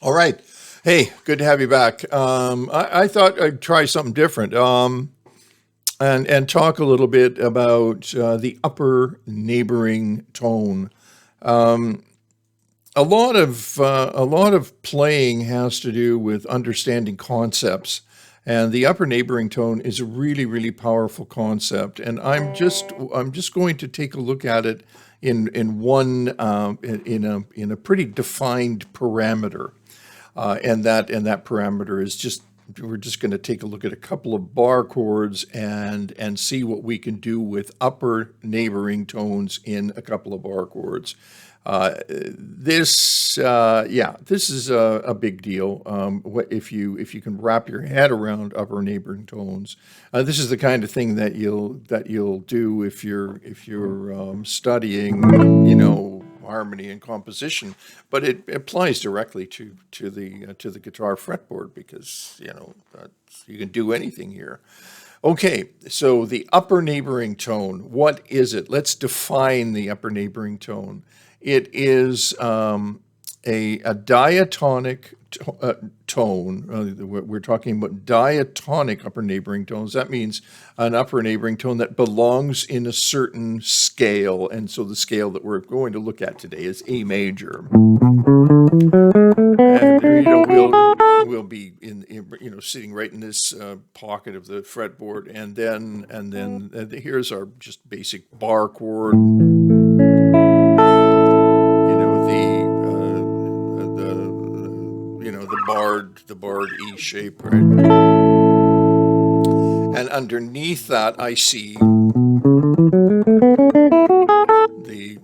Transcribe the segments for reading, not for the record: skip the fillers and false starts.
All right. Hey, good to have you back. I thought I'd try something different and talk a little bit about the upper neighboring tone. A lot of playing has to do with understanding concepts, and the upper neighboring tone is a really really powerful concept. And I'm just going to take a look at it in one in a pretty defined parameter. And that parameter is just we're just going to take a look at a couple of bar chords and see what we can do with upper neighboring tones in a couple of bar chords. This is a big deal. If you can wrap your head around upper neighboring tones, this is the kind of thing that you'll do if you're studying, harmony and composition. But it applies directly to the guitar fretboard because you can do anything here. Okay, so the upper neighboring tone, what is it? Let's define the upper neighboring tone. It is a diatonic tone. We're talking about diatonic upper neighboring tones. That means an upper neighboring tone that belongs in a certain scale. And so the scale that we're going to look at today is A major. And we'll be sitting right in this pocket of the fretboard, and then here's our just basic bar chord. The barred E shape, right? And underneath that, I see the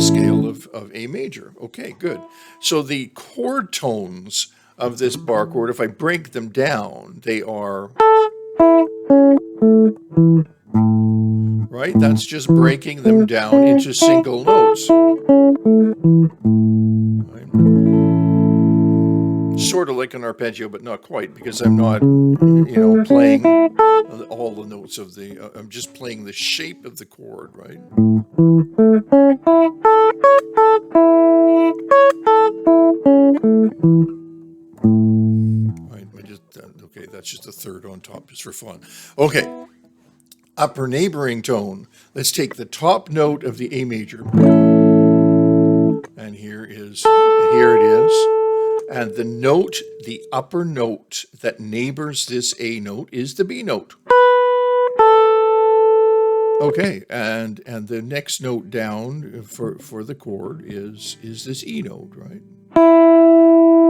scale of A major. Okay, good. So the chord tones of this bar chord, if I break them down, they are right. That's just breaking them down into single notes. Sort of like an arpeggio, but not quite, because I'm not, playing all the notes of the. I'm just playing the shape of the chord, right? Right. Okay. That's just a third on top, just for fun. Okay. Upper neighboring tone. Let's take the top note of the A major, and here it is. And the upper note that neighbors this A note is the B note. Okay, and the next note down for the chord is this E note, right?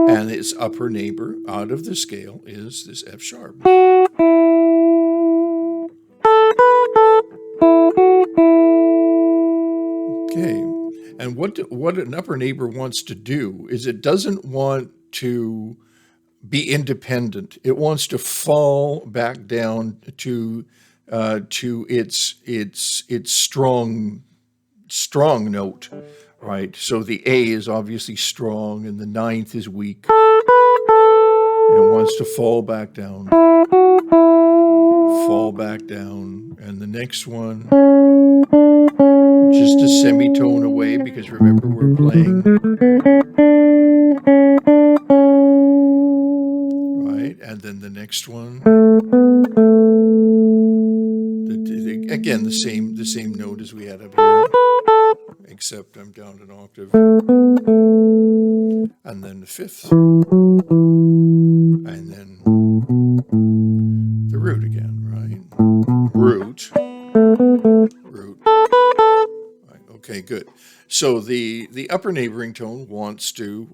And its upper neighbor out of the scale is this F sharp. Okay. And what an upper neighbor wants to do is it doesn't want to be independent. It wants to fall back down to its strong note, right? So the A is obviously strong and the ninth is weak. And it wants to fall back down, and the next one just a semitone away, because remember we're playing right, and then the next one, again the same note as we had up here, except I'm down an octave, and then the fifth, and then the root again, right? Root. Okay, good. So the upper neighboring tone wants to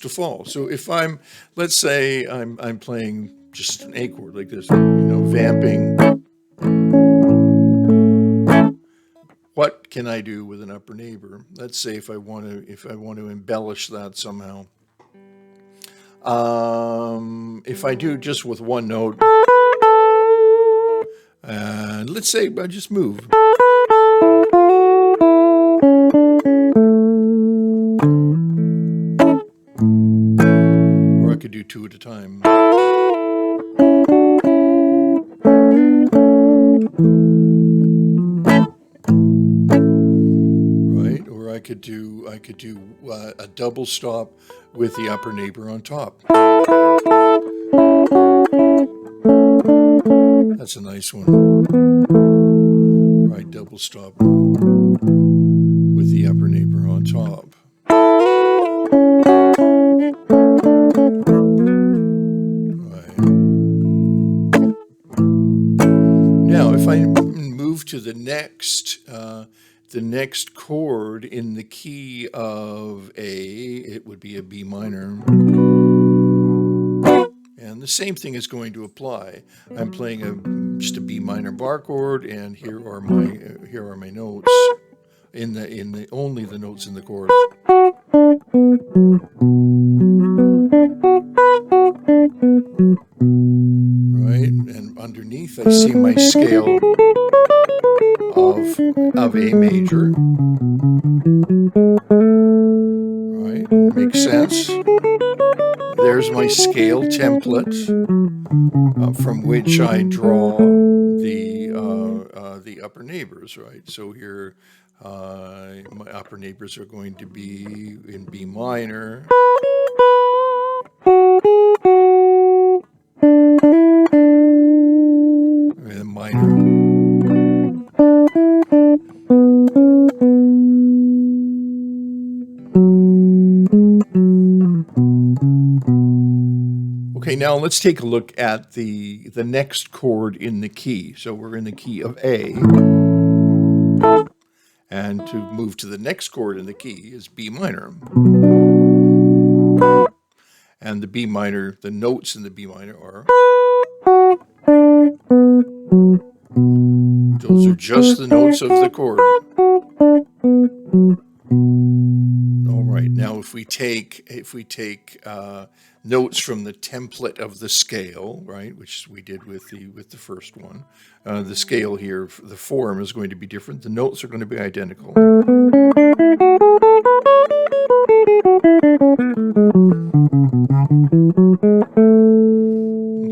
fall. So if let's say I'm playing just an A chord like this, vamping. What can I do with an upper neighbor? Let's say if I want to embellish that somehow. If I do just with one note, and let's say I just move. Could do two at a time. Right? Or I could do a double stop with the upper neighbor on top. That's a nice one. Right, double stop with the upper neighbor on top. Right. Now, if I move to the next chord in the key of A, it would be a B minor. And the same thing is going to apply. I'm playing just a B minor bar chord, and here are my notes only the notes in the chord. Right, and underneath I see my scale of A major. Right, makes sense. There's my scale template from which I draw the upper neighbors, right? So here my upper neighbors are going to be in B minor. And minor. Okay, now let's take a look at the next chord in the key. So we're in the key of A. And to move to the next chord in the key is B minor. And the B minor, the notes in the B minor are... Those are just the notes of the chord. All right, now if we take notes from the template of the scale, right, which we did with the first one, the scale here, the form is going to be different. The notes are going to be identical.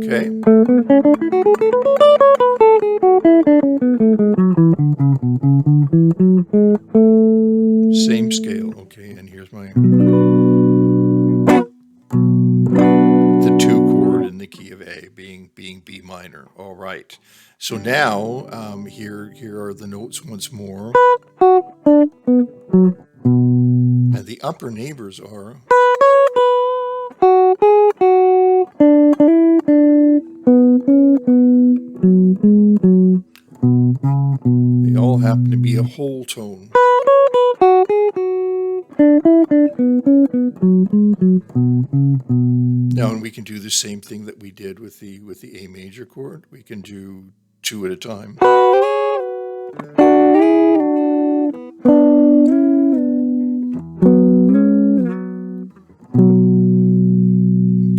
Okay. Same scale. Okay, and here's the 2 chord in the key of A, being B minor. All right. So now here are the notes once more, and the upper neighbors are. They all happen to be a whole tone. Now, and we can do the same thing that we did with the A major chord. We can do 2 at a time.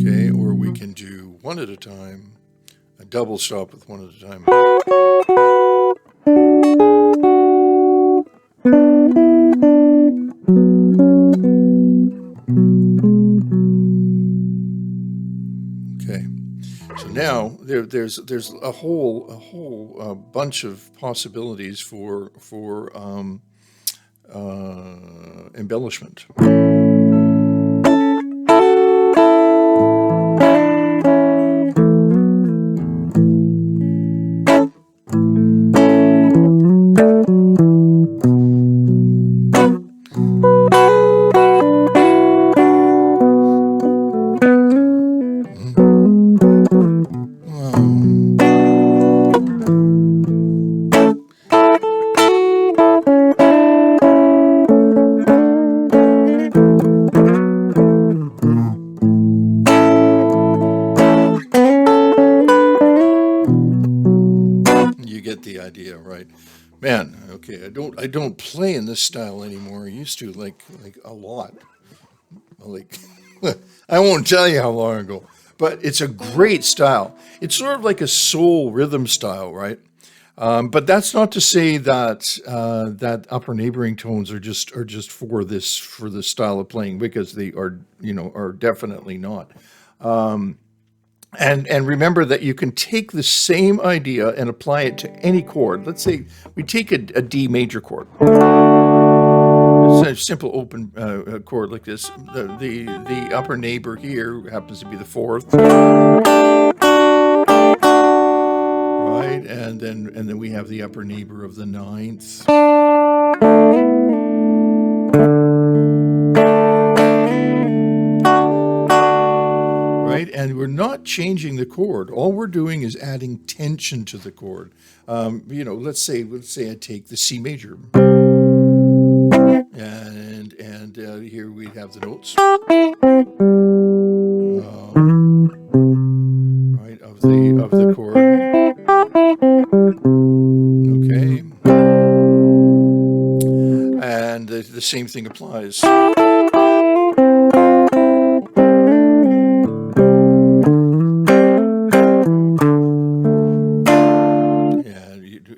Okay, or we can do 1 at a time, a double stop with 1 at a time. Okay, so now there's a whole bunch of possibilities for embellishment. The idea, right? Man, okay, I don't play in this style anymore. I used to like a lot. Like I won't tell you how long ago, but it's a great style. It's sort of like a soul rhythm style, right? But that's not to say that that upper neighboring tones are just for this style of playing, because they are definitely not. And remember that you can take the same idea and apply it to any chord. Let's say we take a D major chord. Let's a simple open chord like this. The upper neighbor here happens to be the fourth, right? And then we have the upper neighbor of the ninth. Right? And we're not changing the chord. All we're doing is adding tension to the chord. Let's say I take the C major. And here we have the notes, right, of the chord. Okay, and the same thing applies.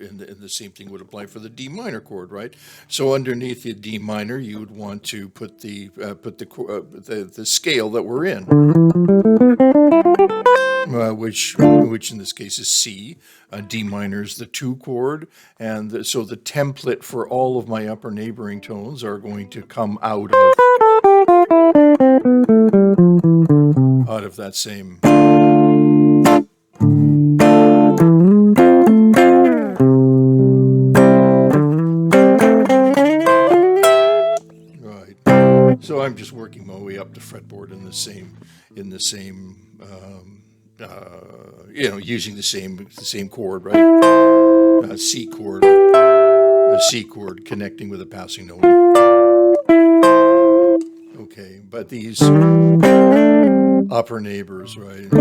And the same thing would apply for the D minor chord, right? So underneath the D minor, you would want to put the scale that we're in, which in this case is C. D minor is the 2 chord, and so the template for all of my upper neighboring tones are going to come out of that same. So I'm just working my way up the fretboard in the same, using the same chord, right? C chord, a C chord connecting with a passing note. Okay, but these upper neighbors, right?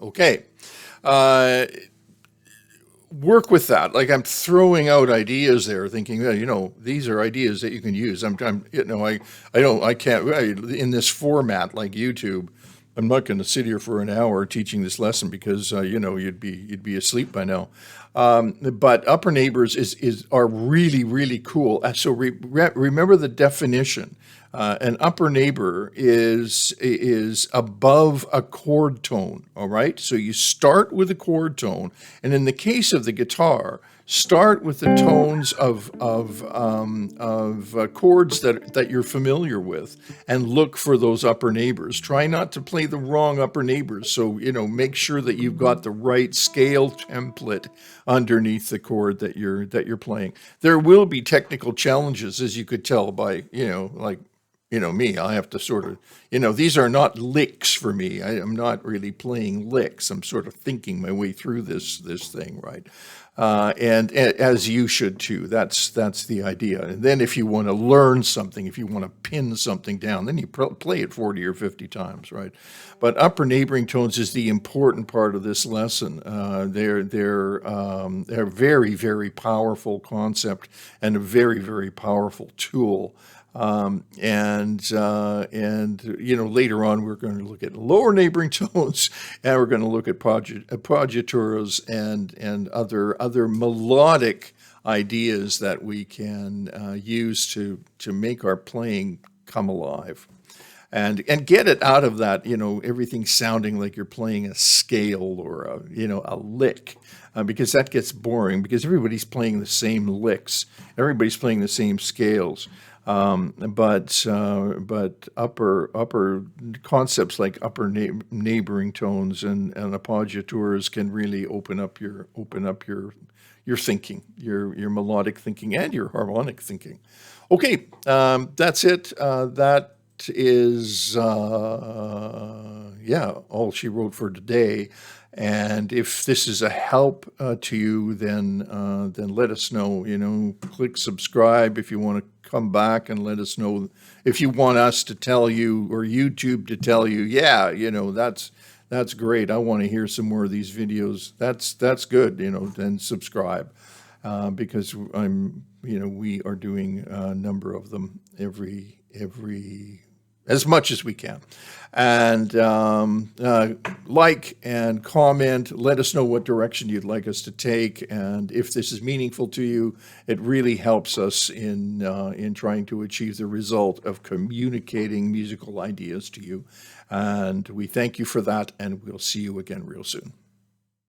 Okay. Work with that. Like, I'm throwing out ideas there, thinking, these are ideas that you can use. I can't in this format like YouTube. I'm not going to sit here for an hour teaching this lesson because you'd be asleep by now. But upper neighbors are really, really cool. So remember the definition. An upper neighbor is above a chord tone. All right. So you start with a chord tone, and in the case of the guitar, start with the tones of chords that you're familiar with, and look for those upper neighbors. Try not to play the wrong upper neighbors. So make sure that you've got the right scale template underneath the chord that you're playing. There will be technical challenges, as you could tell by me. I have to sort of, these are not licks for me. I'm not really playing licks. I'm sort of thinking my way through this thing, right? And as you should too. That's the idea. And then if you want to learn something, if you want to pin something down, then you play it 40 or 50 times, right? But upper neighboring tones is the important part of this lesson. They're a very, very powerful concept and a very, very powerful tool. Later on we're going to look at lower neighboring tones, and we're going to look at appoggiaturas and other melodic ideas that we can use to make our playing come alive, and get it out of that, everything sounding like you're playing a scale or a lick, because that gets boring, because everybody's playing the same licks, everybody's playing the same scales. But upper concepts like upper neighboring tones and appoggiaturas can really open up your thinking, your melodic thinking and your harmonic thinking. Okay, that's it. That is all she wrote for today. And if this is a help to you, then let us know. Click subscribe if you want to come back, and let us know if you want us to tell you, or YouTube to tell you, that's great. I want to hear some more of these videos. That's good. Then subscribe, because we are doing a number of them every as much as we can. And like and comment, let us know what direction you'd like us to take, and if this is meaningful to you, it really helps us in trying to achieve the result of communicating musical ideas to you. And we thank you for that, and we'll see you again real soon.